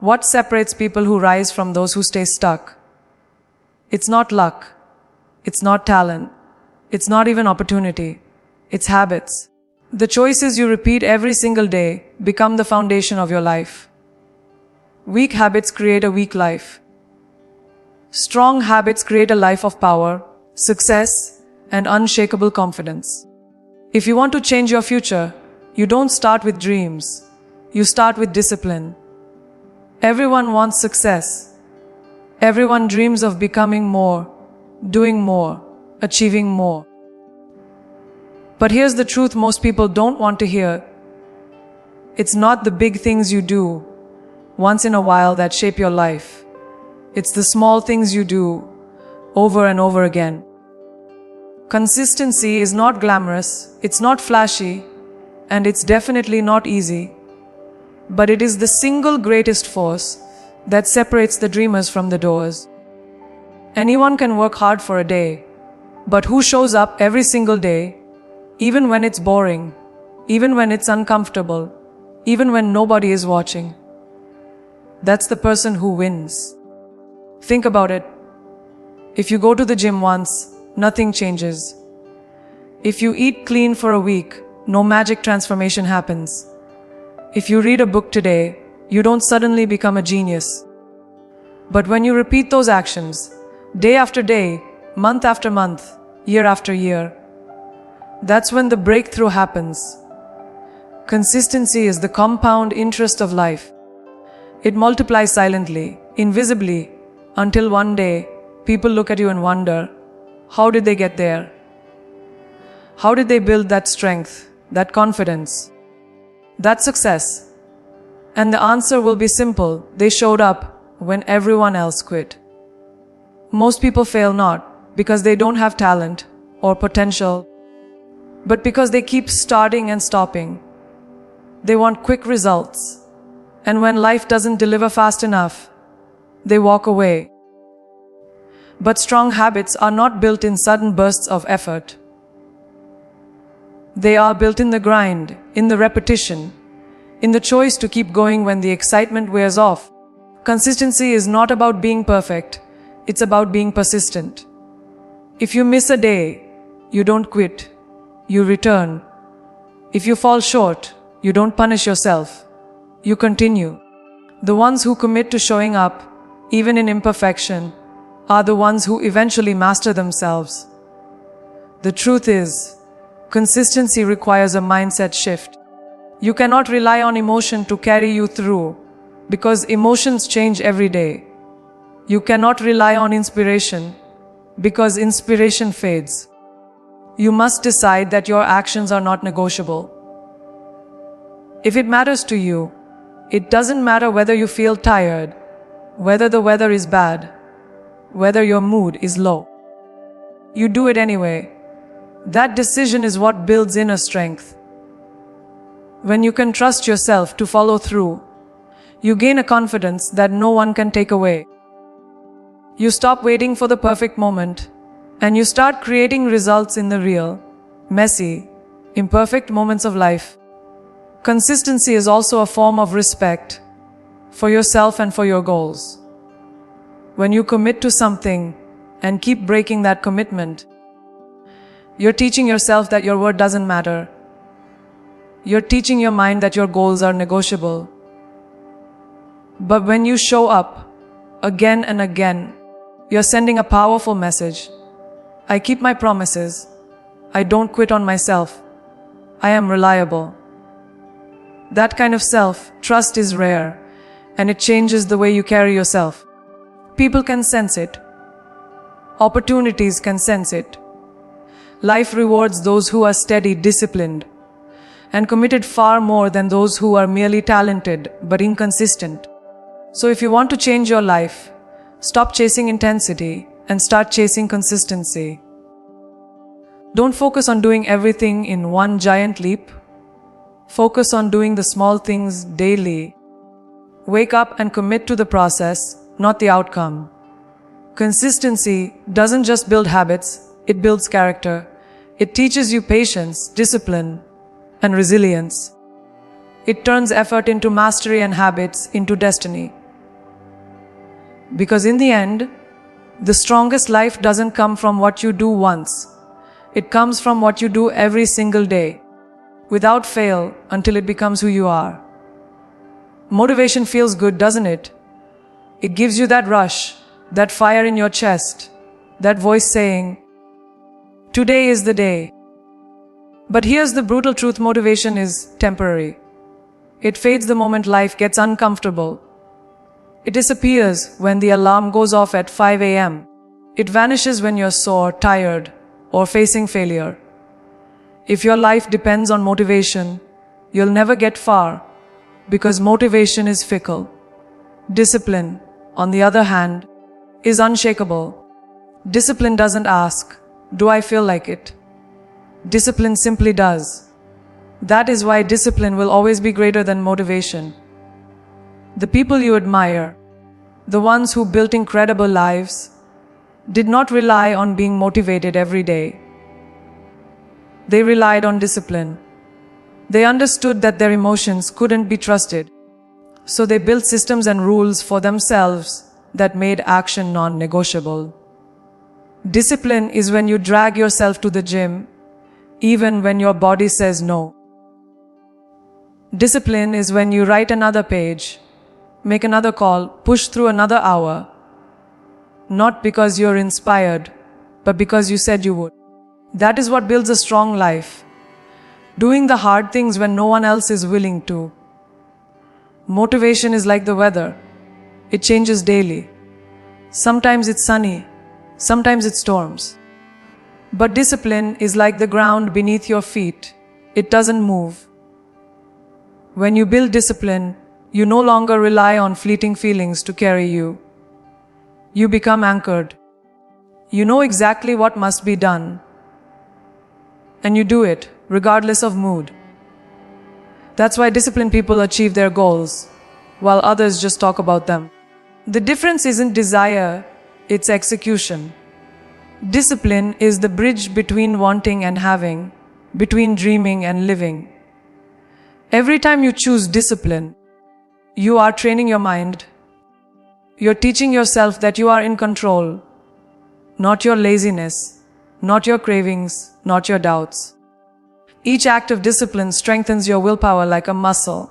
What separates people who rise from those who stay stuck? It's not luck. It's not talent. It's not even opportunity. It's habits. The choices you repeat every single day become the foundation of your life. Weak habits create a weak life. Strong habits create a life of power, success, and unshakable confidence. If you want to change your future, you don't start with dreams. You start with discipline. Everyone wants success. Everyone dreams of becoming more, doing more, achieving more. But here's the truth most people don't want to hear. It's not the big things you do once in a while that shape your life. It's the small things you do over and over again. Consistency is not glamorous, it's not flashy, and it's definitely not easy. But it is the single greatest force that separates the dreamers from the doers. Anyone can work hard for a day, but who shows up every single day, even when it's boring, even when it's uncomfortable, even when nobody is watching? That's the person who wins. Think about it. If you go to the gym once, nothing changes. If you eat clean for a week, no magic transformation happens. If you read a book today, you don't suddenly become a genius. But when you repeat those actions, day after day, month after month, year after year, that's when the breakthrough happens. Consistency is the compound interest of life. It multiplies silently, invisibly, until one day, people look at you and wonder, how did they get there? How did they build that strength, that confidence, that success? And the answer will be simple. They showed up when everyone else quit. Most people fail not because they don't have talent or potential, but because they keep starting and stopping. They want quick results. And when life doesn't deliver fast enough, they walk away. But strong habits are not built in sudden bursts of effort. They are built in the grind, in the repetition, in the choice to keep going when the excitement wears off. Consistency is not about being perfect, it's about being persistent. If you miss a day, you don't quit, you return. If you fall short, you don't punish yourself, you continue. The ones who commit to showing up, even in imperfection, are the ones who eventually master themselves. The truth is, consistency requires a mindset shift. You cannot rely on emotion to carry you through, because emotions change every day. You cannot rely on inspiration, because inspiration fades. You must decide that your actions are not negotiable. If it matters to you, it doesn't matter whether you feel tired, whether the weather is bad, whether your mood is low. You do it anyway. That decision is what builds inner strength. When you can trust yourself to follow through, you gain a confidence that no one can take away. You stop waiting for the perfect moment, and you start creating results in the real, messy, imperfect moments of life. Consistency is also a form of respect for yourself and for your goals. When you commit to something and keep breaking that commitment, you're teaching yourself that your word doesn't matter. You're teaching your mind that your goals are negotiable. But when you show up again and again, you're sending a powerful message. I keep my promises. I don't quit on myself. I am reliable. That kind of self-trust is rare, and it changes the way you carry yourself. People can sense it. Opportunities can sense it. Life rewards those who are steady, disciplined, and committed far more than those who are merely talented but inconsistent. So if you want to change your life, stop chasing intensity and start chasing consistency. Don't focus on doing everything in one giant leap. Focus on doing the small things daily. Wake up and commit to the process, not the outcome. Consistency doesn't just build habits, it builds character. It teaches you patience, discipline, and resilience. It turns effort into mastery and habits into destiny. Because in the end, the strongest life doesn't come from what you do once. It comes from what you do every single day, without fail, until it becomes who you are. Motivation feels good, doesn't it? It gives you that rush, that fire in your chest, that voice saying, "Today is the day." But here's the brutal truth: motivation is temporary. It fades the moment life gets uncomfortable. It disappears when the alarm goes off at 5 a.m. It vanishes when you're sore, tired, or facing failure. If your life depends on motivation, you'll never get far, because motivation is fickle. Discipline, on the other hand, is unshakable. Discipline doesn't ask, "Do I feel like it?" Discipline simply does. That is why discipline will always be greater than motivation. The people you admire, the ones who built incredible lives, did not rely on being motivated every day. They relied on discipline. They understood that their emotions couldn't be trusted, so they built systems and rules for themselves that made action non-negotiable. Discipline is when you drag yourself to the gym, even when your body says no. Discipline is when you write another page, make another call, push through another hour, not because you're inspired, but because you said you would. That is what builds a strong life. Doing the hard things when no one else is willing to. Motivation is like the weather. It changes daily. Sometimes it's sunny, sometimes it storms. But discipline is like the ground beneath your feet. It doesn't move. When you build discipline, you no longer rely on fleeting feelings to carry you. You become anchored. You know exactly what must be done. And you do it, regardless of mood. That's why disciplined people achieve their goals, while others just talk about them. The difference isn't desire, it's execution. Discipline is the bridge between wanting and having, between dreaming and living. Every time you choose discipline, you are training your mind. You're teaching yourself that you are in control, not your laziness, not your cravings, not your doubts. Each act of discipline strengthens your willpower like a muscle.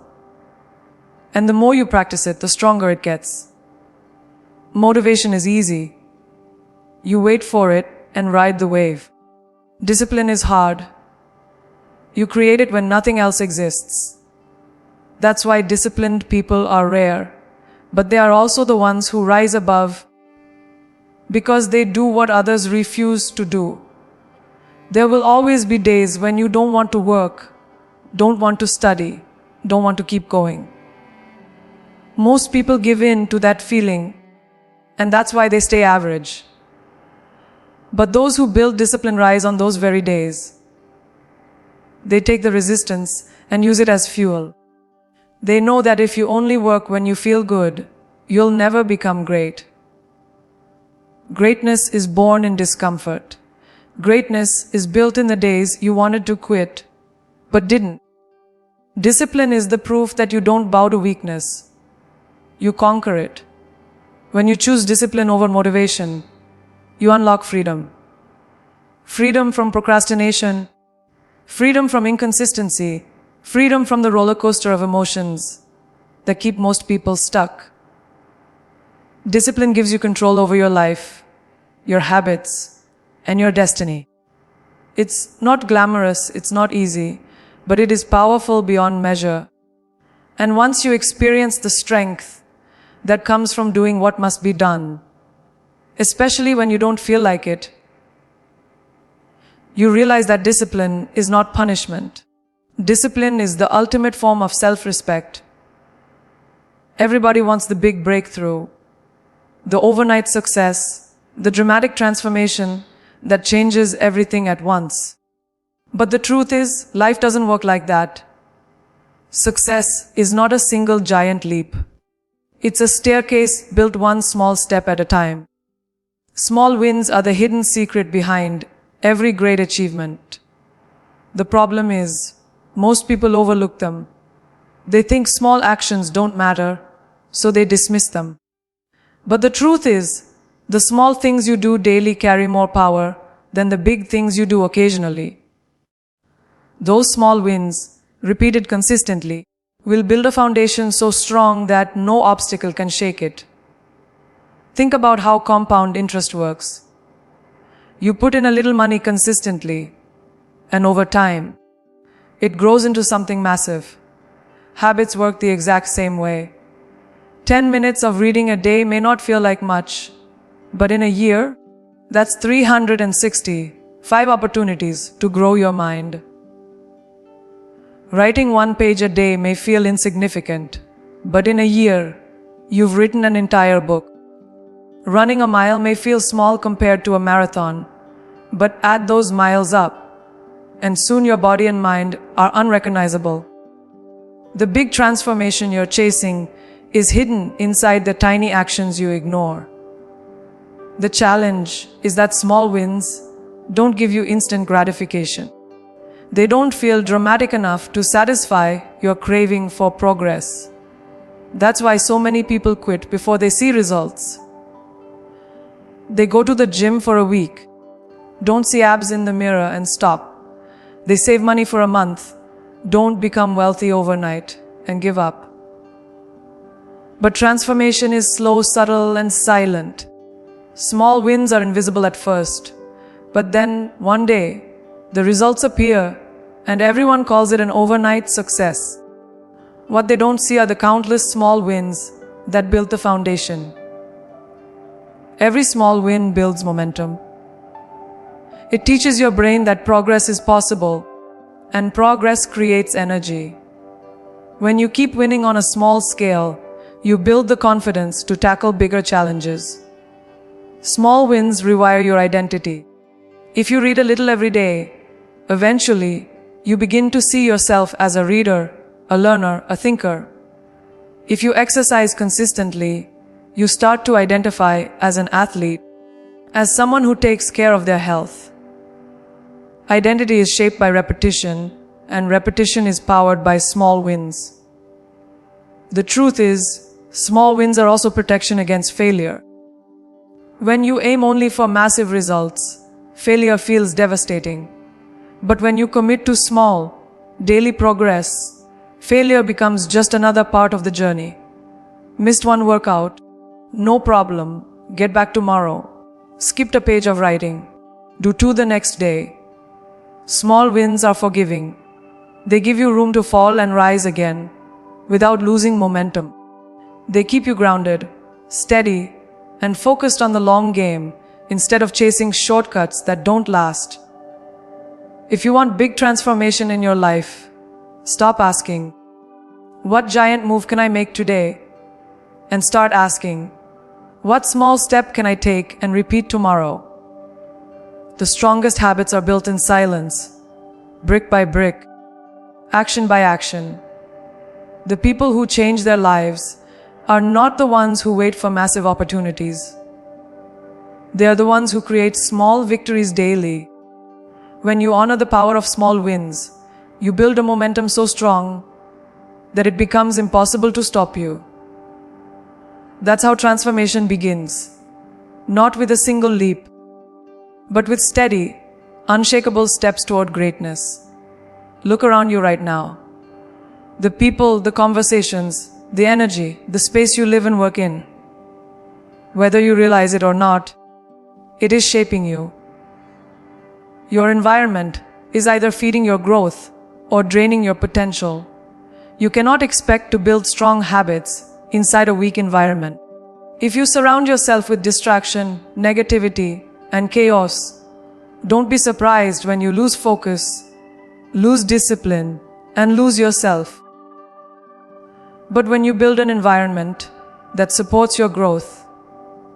And the more you practice it, the stronger it gets. Motivation is easy. You wait for it and ride the wave. Discipline is hard. You create it when nothing else exists. That's why disciplined people are rare, but they are also the ones who rise above because they do what others refuse to do. There will always be days when you don't want to work, don't want to study, don't want to keep going. Most people give in to that feeling, and that's why they stay average. But those who build discipline rise on those very days. They take the resistance and use it as fuel. They know that if you only work when you feel good, you'll never become great. Greatness is born in discomfort. Greatness is built in the days you wanted to quit, but didn't. Discipline is the proof that you don't bow to weakness. You conquer it. When you choose discipline over motivation, you unlock freedom. Freedom from procrastination, freedom from inconsistency, freedom from the roller coaster of emotions that keep most people stuck. Discipline gives you control over your life, your habits, and your destiny. It's not glamorous, it's not easy, but it is powerful beyond measure. And once you experience the strength that comes from doing what must be done, especially when you don't feel like it, you realize that discipline is not punishment. Discipline is the ultimate form of self-respect. Everybody wants the big breakthrough, the overnight success, the dramatic transformation that changes everything at once. But the truth is, life doesn't work like that. Success is not a single giant leap. It's a staircase built one small step at a time. Small wins are the hidden secret behind every great achievement. The problem is, most people overlook them. They think small actions don't matter, so they dismiss them. But the truth is, the small things you do daily carry more power than the big things you do occasionally. Those small wins, repeated consistently, will build a foundation so strong that no obstacle can shake it. Think about how compound interest works. You put in a little money consistently, and over time, it grows into something massive. Habits work the exact same way. 10 minutes of reading a day may not feel like much, but in a year, that's 365 opportunities to grow your mind. Writing 1 page a day may feel insignificant, but in a year, you've written an entire book. Running a mile may feel small compared to a marathon, but add those miles up, and soon your body and mind are unrecognizable. The big transformation you're chasing is hidden inside the tiny actions you ignore. The challenge is that small wins don't give you instant gratification. They don't feel dramatic enough to satisfy your craving for progress. That's why so many people quit before they see results. They go to the gym for a week, don't see abs in the mirror and stop. They save money for a month, don't become wealthy overnight and give up. But transformation is slow, subtle, and silent. Small wins are invisible at first, but then one day, the results appear and everyone calls it an overnight success. What they don't see are the countless small wins that built the foundation. Every small win builds momentum. It teaches your brain that progress is possible, and progress creates energy. When you keep winning on a small scale, you build the confidence to tackle bigger challenges. Small wins rewire your identity. If you read a little every day, eventually, you begin to see yourself as a reader, a learner, a thinker. If you exercise consistently, you start to identify as an athlete, as someone who takes care of their health. Identity is shaped by repetition, and repetition is powered by small wins. The truth is, small wins are also protection against failure. When you aim only for massive results, failure feels devastating. But when you commit to small, daily progress, failure becomes just another part of the journey. Missed one workout? No problem. Get back tomorrow. Skipped a page of writing. Do 2 the next day. Small wins are forgiving. They give you room to fall and rise again, without losing momentum. They keep you grounded, steady, and focused on the long game instead of chasing shortcuts that don't last. If you want big transformation in your life, stop asking, "What giant move can I make today?" and start asking, "What small step can I take and repeat tomorrow?" The strongest habits are built in silence, brick by brick, action by action. The people who change their lives are not the ones who wait for massive opportunities. They are the ones who create small victories daily. When you honor the power of small wins, you build a momentum so strong that it becomes impossible to stop you. That's how transformation begins. Not with a single leap, but with steady, unshakable steps toward greatness. Look around you right now. The people, the conversations, the energy, the space you live and work in. Whether you realize it or not, it is shaping you. Your environment is either feeding your growth or draining your potential. You cannot expect to build strong habits inside a weak environment. If you surround yourself with distraction, negativity, and chaos, don't be surprised when you lose focus, lose discipline, and lose yourself. But when you build an environment that supports your growth,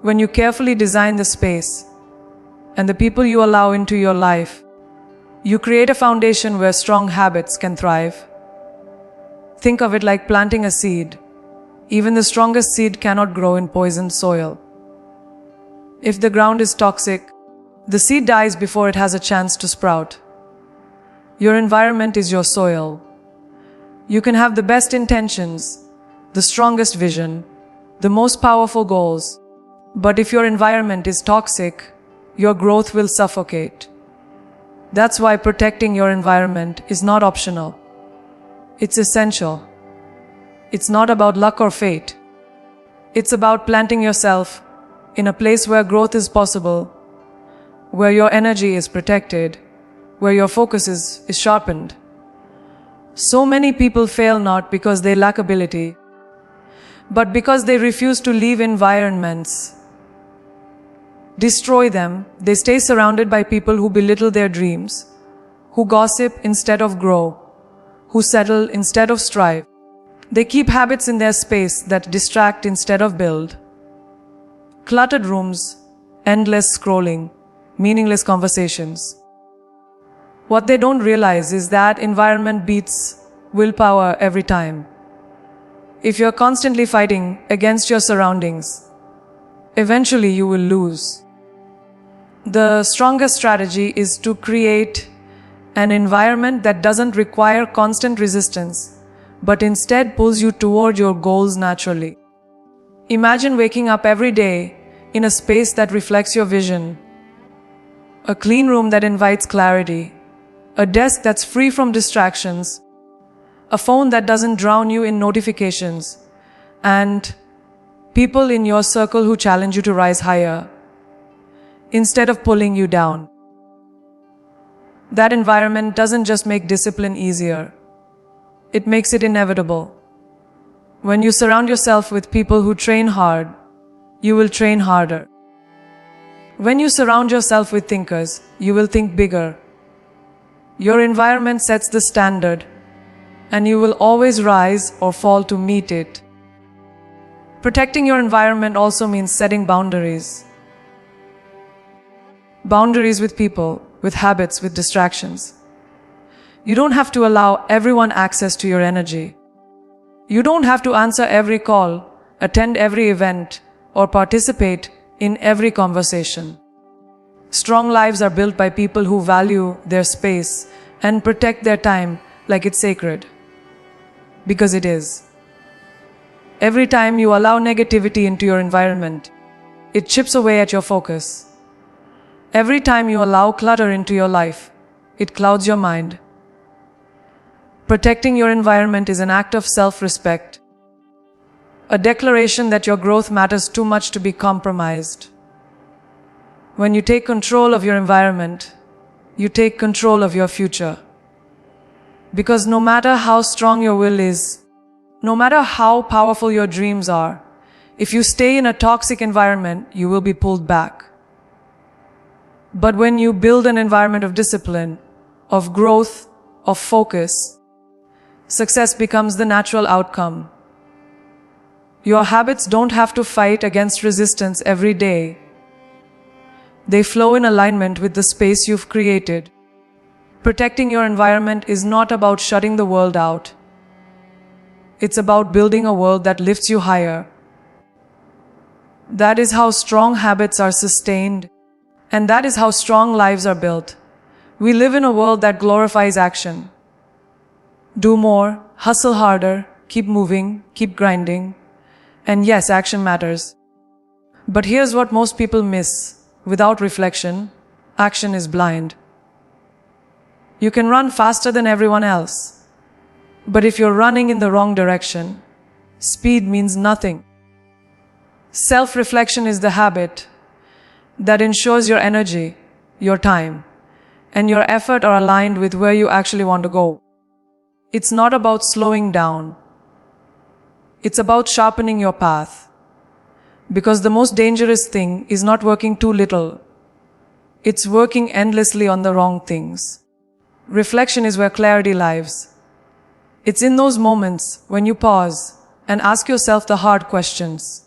when you carefully design the space and the people you allow into your life, you create a foundation where strong habits can thrive. Think of it like planting a seed. Even the strongest seed cannot grow in poisoned soil. If the ground is toxic, the seed dies before it has a chance to sprout. Your environment is your soil. You can have the best intentions, the strongest vision, the most powerful goals, But if your environment is toxic, your growth will suffocate. That's why protecting your environment is not optional. It's essential. It's not about luck or fate. It's about planting yourself in a place where growth is possible, where your energy is protected, where your focus is sharpened. So many people fail not because they lack ability, but because they refuse to leave environments. Destroy them. They stay surrounded by people who belittle their dreams, who gossip instead of grow, who settle instead of strive. They keep habits in their space that distract instead of build. Cluttered rooms, endless scrolling, meaningless conversations. What they don't realize is that environment beats willpower every time. If you're constantly fighting against your surroundings, eventually you will lose. The strongest strategy is to create an environment that doesn't require constant resistance, but instead pulls you toward your goals naturally. Imagine waking up every day in a space that reflects your vision, a clean room that invites clarity, a desk that's free from distractions, a phone that doesn't drown you in notifications, and people in your circle who challenge you to rise higher instead of pulling you down. That environment doesn't just make discipline easier, it makes it inevitable. When you surround yourself with people who train hard, you will train harder. When you surround yourself with thinkers, you will think bigger. Your environment sets the standard, and you will always rise or fall to meet it. Protecting your environment also means setting boundaries. Boundaries with people, with habits, with distractions. You don't have to allow everyone access to your energy. You don't have to answer every call, attend every event, or participate in every conversation. Strong lives are built by people who value their space and protect their time like it's sacred. Because it is. Every time you allow negativity into your environment, it chips away at your focus. Every time you allow clutter into your life, it clouds your mind. Protecting your environment is an act of self-respect, a declaration that your growth matters too much to be compromised. When you take control of your environment, you take control of your future. Because no matter how strong your will is, no matter how powerful your dreams are, if you stay in a toxic environment, you will be pulled back. But when you build an environment of discipline, of growth, of focus, success becomes the natural outcome. Your habits don't have to fight against resistance every day. They flow in alignment with the space you've created. Protecting your environment is not about shutting the world out. It's about building a world that lifts you higher. That is how strong habits are sustained, and that is how strong lives are built. We live in a world that glorifies action. Do more, hustle harder, keep moving, keep grinding. And yes, action matters. But here's what most people miss. Without reflection, action is blind. You can run faster than everyone else. But if you're running in the wrong direction, speed means nothing. Self-reflection is the habit that ensures your energy, your time, and your effort are aligned with where you actually want to go. It's not about slowing down. It's about sharpening your path. Because the most dangerous thing is not working too little. It's working endlessly on the wrong things. Reflection is where clarity lives. It's in those moments when you pause and ask yourself the hard questions.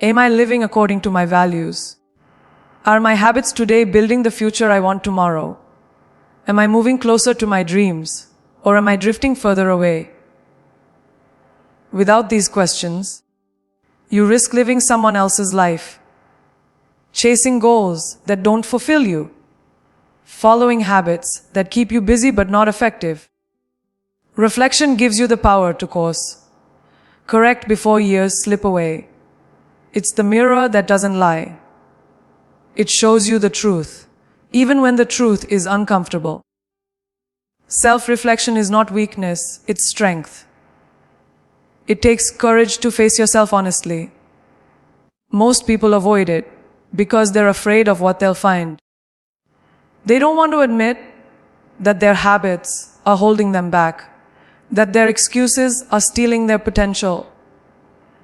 Am I living according to my values? Are my habits today building the future I want tomorrow? Am I moving closer to my dreams, or am I drifting further away? Without these questions, you risk living someone else's life, chasing goals that don't fulfill you, following habits that keep you busy but not effective. Reflection gives you the power to course correct before years slip away. It's the mirror that doesn't lie. It shows you the truth, even when the truth is uncomfortable. Self-reflection is not weakness, it's strength. It takes courage to face yourself honestly. Most people avoid it because they're afraid of what they'll find. They don't want to admit that their habits are holding them back, that their excuses are stealing their potential,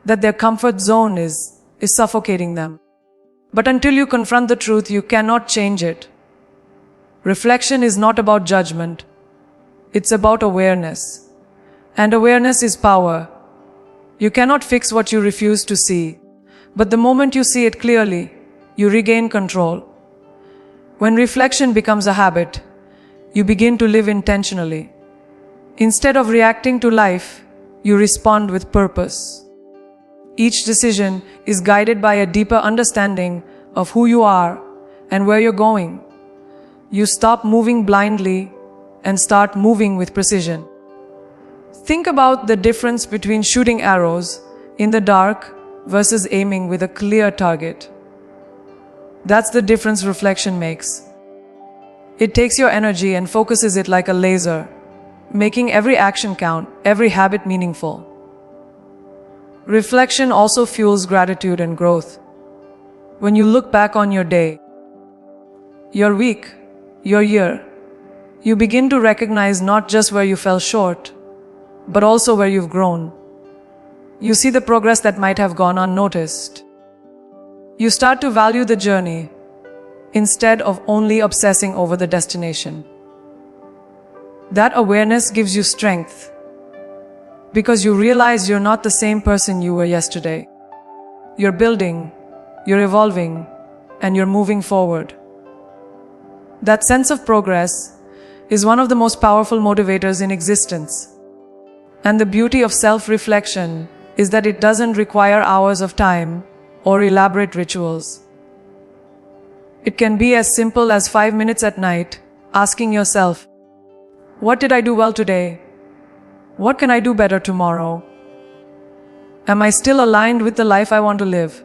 that their comfort zone is suffocating them. But until you confront the truth, you cannot change it. Reflection is not about judgment. It's about awareness. And awareness is power. You cannot fix what you refuse to see. But the moment you see it clearly, you regain control. When reflection becomes a habit, you begin to live intentionally. Instead of reacting to life, you respond with purpose. Each decision is guided by a deeper understanding of who you are and where you're going. You stop moving blindly and start moving with precision. Think about the difference between shooting arrows in the dark versus aiming with a clear target. That's the difference reflection makes. It takes your energy and focuses it like a laser, making every action count, every habit meaningful. Reflection also fuels gratitude and growth. When you look back on your day, your week, your year, you begin to recognize not just where you fell short, but also where you've grown. You see the progress that might have gone unnoticed. You start to value the journey instead of only obsessing over the destination. That awareness gives you strength because you realize you're not the same person you were yesterday. You're building, you're evolving, and you're moving forward. That sense of progress is one of the most powerful motivators in existence. And the beauty of self-reflection is that it doesn't require hours of time or elaborate rituals. It can be as simple as 5 minutes at night, asking yourself, what did I do well today? What can I do better tomorrow? Am I still aligned with the life I want to live?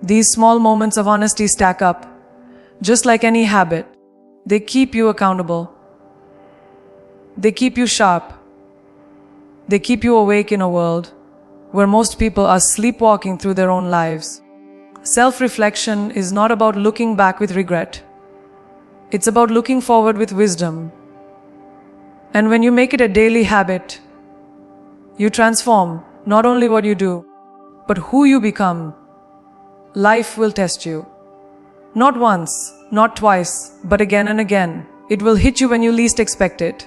These small moments of honesty stack up. Just like any habit, they keep you accountable. They keep you sharp. They keep you awake in a world where most people are sleepwalking through their own lives. Self-reflection is not about looking back with regret. It's about looking forward with wisdom. And when you make it a daily habit, you transform not only what you do, but who you become. Life will test you. Not once, not twice, but again and again. It will hit you when you least expect it.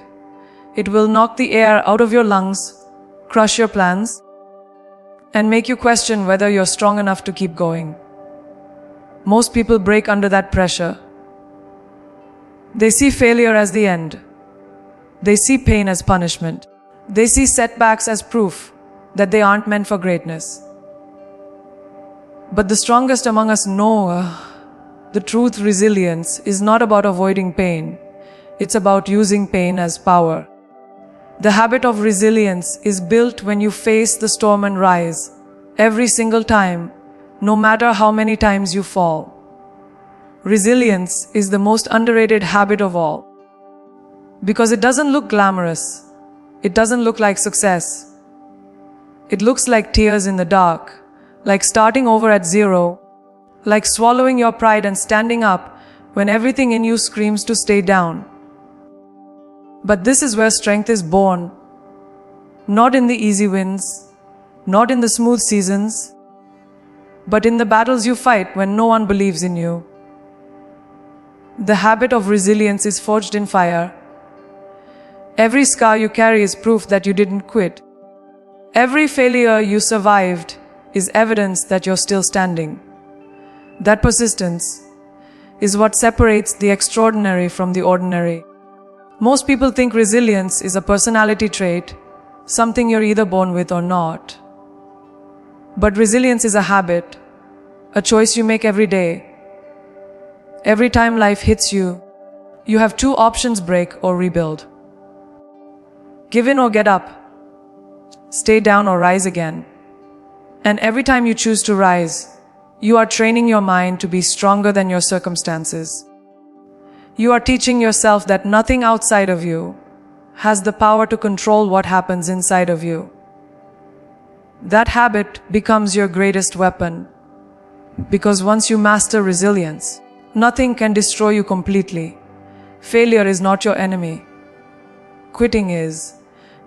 It will knock the air out of your lungs, crush your plans, and make you question whether you're strong enough to keep going. Most people break under that pressure. They see failure as the end. They see pain as punishment. They see setbacks as proof that they aren't meant for greatness. But the strongest among us know the truth. Resilience is not about avoiding pain. It's about using pain as power. The habit of resilience is built when you face the storm and rise, every single time, no matter how many times you fall. Resilience is the most underrated habit of all. Because it doesn't look glamorous. It doesn't look like success. It looks like tears in the dark, like starting over at zero, like swallowing your pride and standing up when everything in you screams to stay down. But this is where strength is born. Not in the easy wins, not in the smooth seasons, but in the battles you fight when no one believes in you. The habit of resilience is forged in fire. Every scar you carry is proof that you didn't quit. Every failure you survived is evidence that you're still standing. That persistence is what separates the extraordinary from the ordinary. Most people think resilience is a personality trait, something you're either born with or not. But resilience is a habit, a choice you make every day. Every time life hits you, you have two options: break or rebuild. Give in or get up. Stay down or rise again. And every time you choose to rise, you are training your mind to be stronger than your circumstances. You are teaching yourself that nothing outside of you has the power to control what happens inside of you. That habit becomes your greatest weapon, because once you master resilience, nothing can destroy you completely. Failure is not your enemy. Quitting is.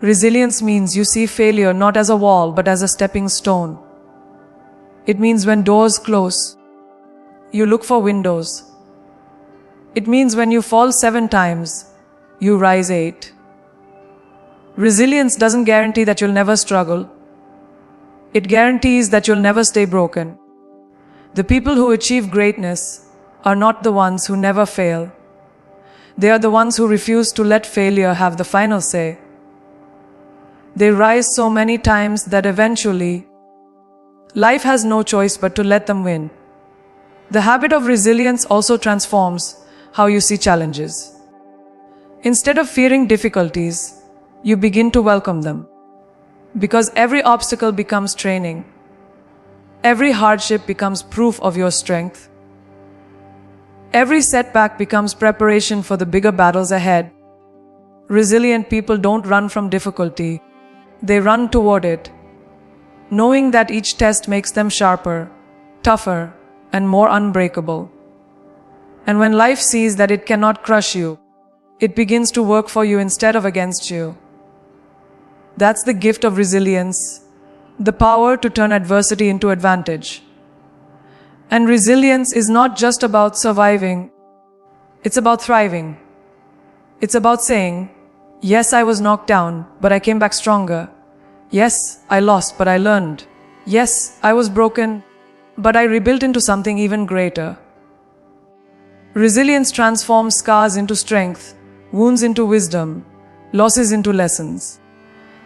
Resilience means you see failure not as a wall but as a stepping stone. It means when doors close, you look for windows. It means when you fall 7 times, you rise 8. Resilience doesn't guarantee that you'll never struggle. It guarantees that you'll never stay broken. The people who achieve greatness are not the ones who never fail. They are the ones who refuse to let failure have the final say. They rise so many times that eventually, life has no choice but to let them win. The habit of resilience also transforms how you see challenges. Instead of fearing difficulties, you begin to welcome them. Because every obstacle becomes training. Every hardship becomes proof of your strength. Every setback becomes preparation for the bigger battles ahead. Resilient people don't run from difficulty. They run toward it, knowing that each test makes them sharper, tougher, and more unbreakable. And when life sees that it cannot crush you, it begins to work for you instead of against you. That's the gift of resilience, the power to turn adversity into advantage. And resilience is not just about surviving, it's about thriving. It's about saying, yes, I was knocked down, but I came back stronger. Yes, I lost, but I learned. Yes, I was broken, but I rebuilt into something even greater. Resilience transforms scars into strength, wounds into wisdom, losses into lessons.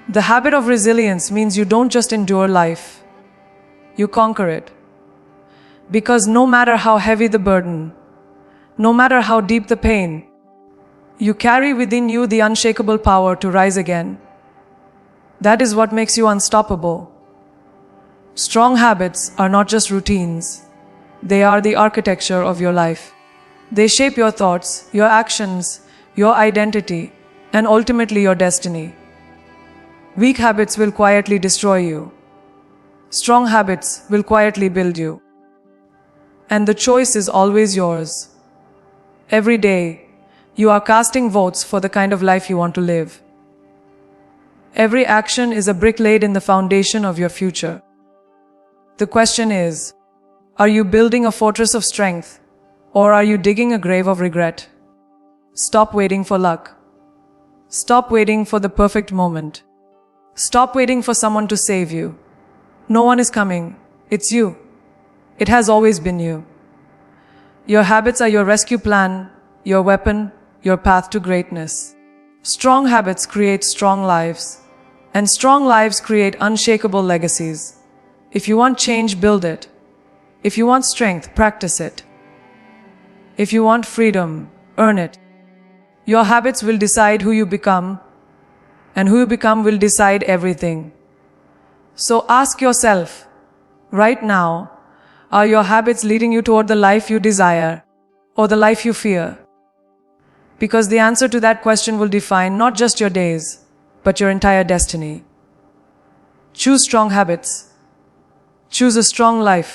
The habit of resilience means you don't just endure life, you conquer it. Because no matter how heavy the burden, no matter how deep the pain, you carry within you the unshakable power to rise again. That is what makes you unstoppable. Strong habits are not just routines. They are the architecture of your life. They shape your thoughts, your actions, your identity, and ultimately your destiny. Weak habits will quietly destroy you. Strong habits will quietly build you. And the choice is always yours. Every day, you are casting votes for the kind of life you want to live. Every action is a brick laid in the foundation of your future. The question is, are you building a fortress of strength, or are you digging a grave of regret? Stop waiting for luck. Stop waiting for the perfect moment. Stop waiting for someone to save you. No one is coming. It's you. It has always been you. Your habits are your rescue plan, your weapon, your path to greatness. Strong habits create strong lives, and strong lives create unshakable legacies. If you want change, build it. If you want strength, practice it. If you want freedom, earn it. Your habits will decide who you become, and who you become will decide everything. So ask yourself, right now, are your habits leading you toward the life you desire, or the life you fear? Because the answer to that question will define not just your days, but your entire destiny. Choose strong habits. Choose a strong life.